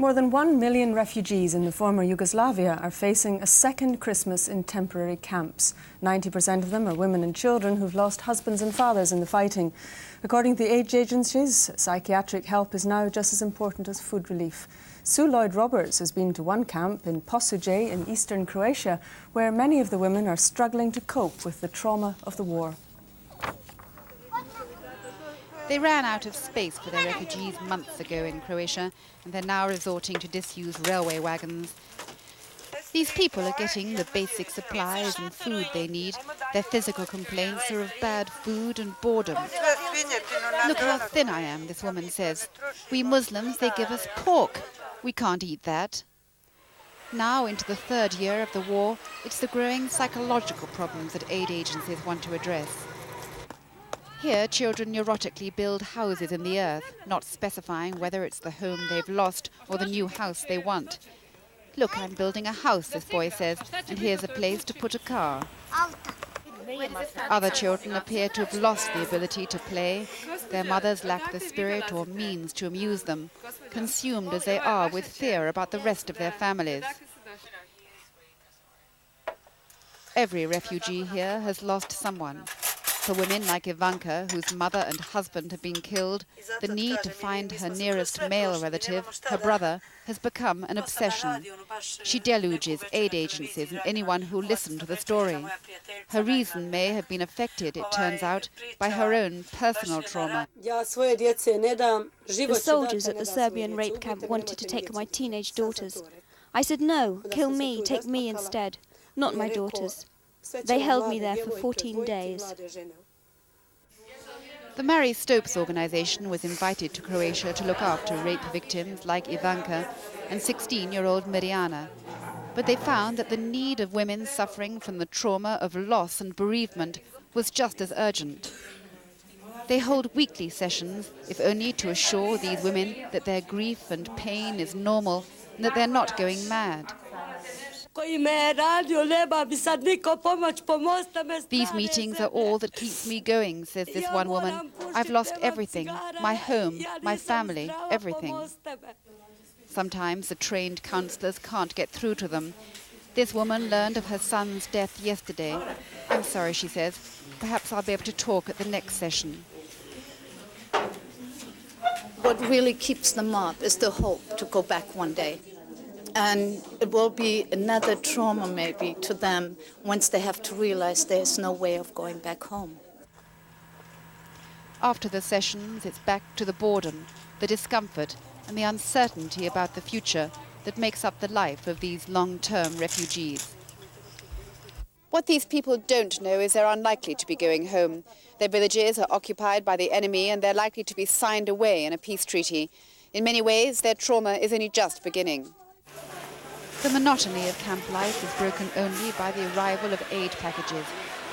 More than 1 million refugees in the former Yugoslavia are facing a second Christmas in temporary camps. 90% of them are women and children who've lost husbands and fathers in the fighting. According to the aid agencies, psychiatric help is now just as important as food relief. Sue Lloyd-Roberts has been to one camp in Posuđe in eastern Croatia, where many of the women are struggling to cope with the trauma of the war. They ran out of space for their refugees months ago in Croatia, and they're now resorting to disused railway wagons. These people are getting the basic supplies and food they need. Their physical complaints are of bad food and boredom. Look how thin I am, this woman says. We Muslims, they give us pork. We can't eat that. Now, into the third year of the war, it's the growing psychological problems that aid agencies want to address. Here, children neurotically build houses in the earth, not specifying whether it's the home they've lost or the new house they want. Look, I'm building a house, this boy says, and here's a place to put a car. Other children appear to have lost the ability to play. Their mothers lack the spirit or means to amuse them, consumed as they are with fear about the rest of their families. Every refugee here has lost someone. For women like Ivanka, whose mother and husband have been killed, the need to find her nearest male relative, her brother, has become an obsession. She deluges aid agencies and anyone who listened to the story. Her reason may have been affected, it turns out, by her own personal trauma. The soldiers at the Serbian rape camp wanted to take my teenage daughters. I said, no, kill me, take me instead, not my daughters. They held me there for 14 days. The Mary Stopes organisation was invited to Croatia to look after rape victims like Ivanka and 16-year-old Mirjana. But they found that the need of women suffering from the trauma of loss and bereavement was just as urgent. They hold weekly sessions, if only to assure these women that their grief and pain is normal and that they're not going mad. These meetings are all that keeps me going, says this one woman. I've lost everything, my home, my family, everything. Sometimes the trained counsellors can't get through to them. This woman learned of her son's death yesterday. I'm sorry, she says. Perhaps I'll be able to talk at the next session. What really keeps them up is the hope to go back one day. And it will be another trauma maybe to them once they have to realize there's no way of going back home. After the sessions, it's back to the boredom, the discomfort and the uncertainty about the future that makes up the life of these long-term refugees. What these people don't know is they're unlikely to be going home. Their villages are occupied by the enemy and they're likely to be signed away in a peace treaty. In many ways, their trauma is only just beginning. The monotony of camp life is broken only by the arrival of aid packages,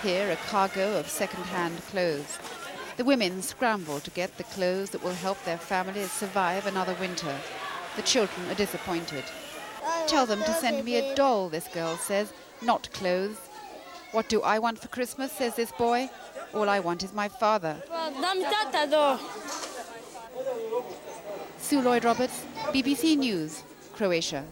here a cargo of second-hand clothes. The women scramble to get the clothes that will help their families survive another winter. The children are disappointed. Tell them to send me a doll, this girl says, not clothes. What do I want for Christmas, says this boy. All I want is my father. Sue Lloyd-Roberts, BBC News, Croatia.